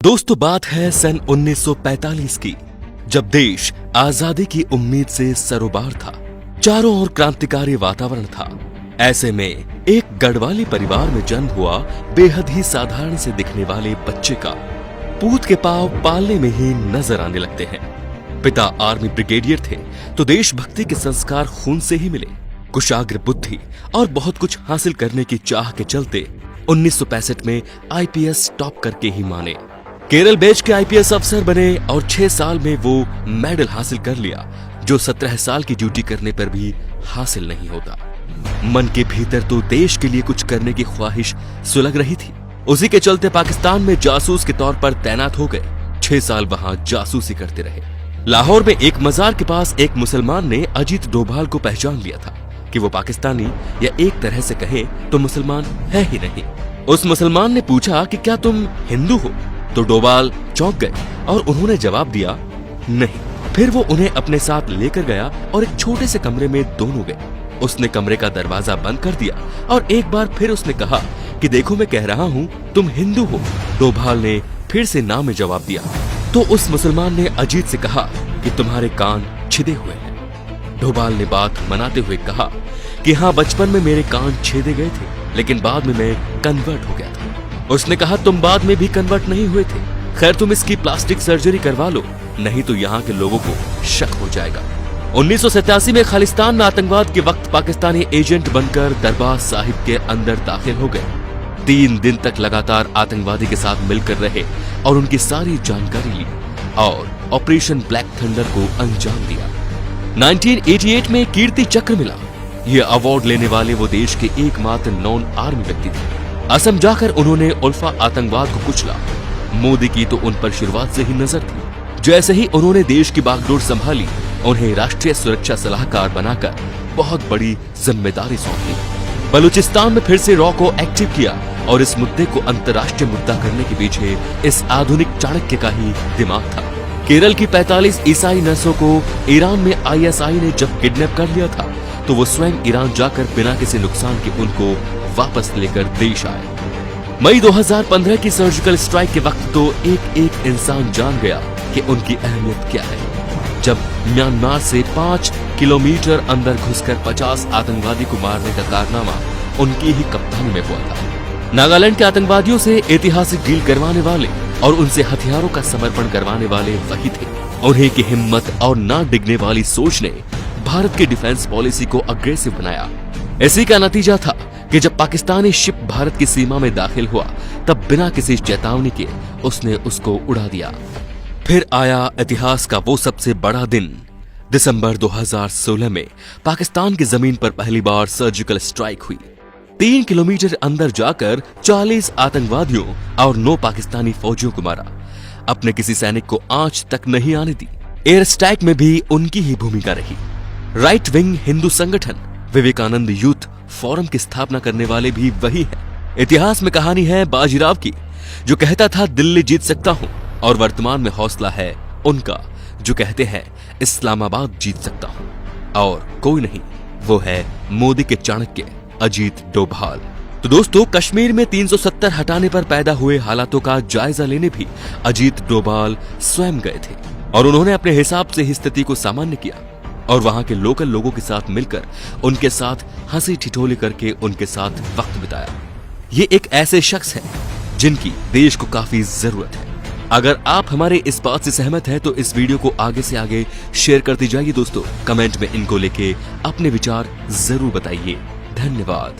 दोस्तों, बात है सन 1945 की, जब देश आजादी की उम्मीद से सरोबार था। चारों ओर क्रांतिकारी वातावरण था। ऐसे में एक गढ़वाली परिवार में जन्म हुआ बेहद ही साधारण से दिखने वाले बच्चे का पूत के पांव पालने में ही नजर आने लगते हैं। पिता आर्मी ब्रिगेडियर थे, तो देशभक्ति के संस्कार खून से ही मिले। कुशाग्र बुद्धि और बहुत कुछ हासिल करने की चाह के चलते 1965 में आईपीएस टॉप करके ही माने। केरल बैच के आईपीएस अफसर बने और 6 साल में वो मेडल हासिल कर लिया, जो 17 साल की ड्यूटी करने पर भी हासिल नहीं होता। मन के भीतर तो देश के लिए कुछ करने की ख्वाहिश सुलग रही थी। उसी के चलते पाकिस्तान में जासूस के तौर पर तैनात हो गए। 6 साल वहां जासूसी करते रहे। लाहौर में एक मजार के पास एक मुसलमान ने अजीत डोभाल को पहचान लिया था कि वो पाकिस्तानी या एक तरह से कहें तो मुसलमान है ही नहीं। उस मुसलमान ने पूछा कि क्या तुम हिंदू हो? तो डोभाल चौंक गए और उन्होंने जवाब दिया नहीं। फिर वो उन्हें अपने साथ लेकर गया और एक छोटे से कमरे में दोनों गए। उसने कमरे का दरवाजा बंद कर दिया और एक बार फिर उसने कहा कि देखो, मैं कह रहा हूँ तुम हिंदू हो। डोभाल ने फिर से ना में जवाब दिया। तो उस मुसलमान ने अजीत से कहा कि तुम्हारे कान छिदे हुए हैं। डोभाल ने बात मनाते हुए कहा कि हाँ, बचपन में मेरे कान छेदे गए थे, लेकिन बाद में मैं कन्वर्ट हो गया था। उसने कहा तुम बाद में भी कन्वर्ट नहीं हुए थे। खैर, तुम इसकी प्लास्टिक सर्जरी करवा लो, नहीं तो यहाँ के लोगों को शक हो जाएगा। 1987 में खालिस्तान में आतंकवाद के वक्त पाकिस्तानी एजेंट बनकर दरबार साहिब के अंदर दाखिल हो गए। 3 दिन तक लगातार आतंकवादी के साथ मिलकर रहे और उनकी सारी जानकारी ली और ऑपरेशन ब्लैक थंडर को अंजाम दिया। 1988 में कीर्ति चक्र मिला। ये अवार्ड लेने वाले वो देश के एकमात्र नॉन आर्मी व्यक्ति थे। असम जाकर उन्होंने उल्फा आतंकवाद को कुचला। मोदी की तो उन पर शुरुआत से ही नजर थी। जैसे ही उन्होंने देश की बागडोर संभाली, उन्हें राष्ट्रीय सुरक्षा सलाहकार बनाकर बहुत बड़ी जिम्मेदारी सौंपी। बलूचिस्तान में फिर से रॉ को एक्टिव किया और इस मुद्दे को अंतर्राष्ट्रीय मुद्दा करने के पीछे इस आधुनिक चाणक्य का ही दिमाग था। केरल की 45 ईसाई नर्सों को ईरान में आईएसआई ने जब किडनैप कर लिया था, तो वो स्वयं ईरान जाकर बिना किसी नुकसान के उनको वापस लेकर देश आए। मई 2015 की सर्जिकल स्ट्राइक के वक्त तो एक इंसान जान गया कि उनकी अहमियत क्या है, जब म्यांमार से 5 किलोमीटर अंदर घुसकर 50 आतंकवादी को मारने का कारनामा उनकी ही कप्तानी में हुआ था। नागालैंड के आतंकवादियों से ऐतिहासिक डील करवाने वाले और उनसे हथियारों का समर्पण करवाने वाले वही थे। उन्हीं की हिम्मत और ना डिगने वाली सोच ने भारत की डिफेंस पॉलिसी को अग्रेसिव बनाया। इसी का नतीजा था कि जब पाकिस्तानी शिप भारत की सीमा में दाखिल हुआ, तब बिना किसी चेतावनी के उसने उसको उड़ा दिया। फिर आया इतिहास का वो सबसे बड़ा दिन। दिसंबर 2016 में पाकिस्तान की जमीन पर पहली बार सर्जिकल स्ट्राइक हुई। 3 किलोमीटर अंदर जाकर 40 आतंकवादियों और 9 पाकिस्तानी फौजियों को मारा। अपने किसी सैनिक को आंच तक नहीं आने दी। एयर स्ट्राइक में भी उनकी ही भूमिका रही। राइट विंग हिंदू संगठन विवेकानंद यूथ फोरम की स्थापना करने वाले भी वही हैं। इतिहास में कहानी है बाजीराव की, जो कहता था दिल्ली जीत सकता हूं, और वर्तमान में हौसला है उनका जो कहते हैं इस्लामाबाद जीत सकता हूं। और कोई नहीं, वो है मोदी के चाणक्य अजीत डोभाल। तो दोस्तों, कश्मीर में 370 हटाने पर पैदा हुए हालातों का जायजा लेने भी अजीत डोभाल स्वयं गए थे और उन्होंने अपने हिसाब से ही स्थिति को सामान्य किया और वहां के लोकल लोगों के साथ मिलकर उनके साथ हंसी ठिठोली करके उनके साथ वक्त बिताया। ये एक ऐसे शख्स हैं जिनकी देश को काफी जरूरत है। अगर आप हमारे इस बात से सहमत हैं तो इस वीडियो को आगे से आगे शेयर करते जाइए दोस्तों। कमेंट में इनको लेके अपने विचार जरूर बताइए। धन्यवाद।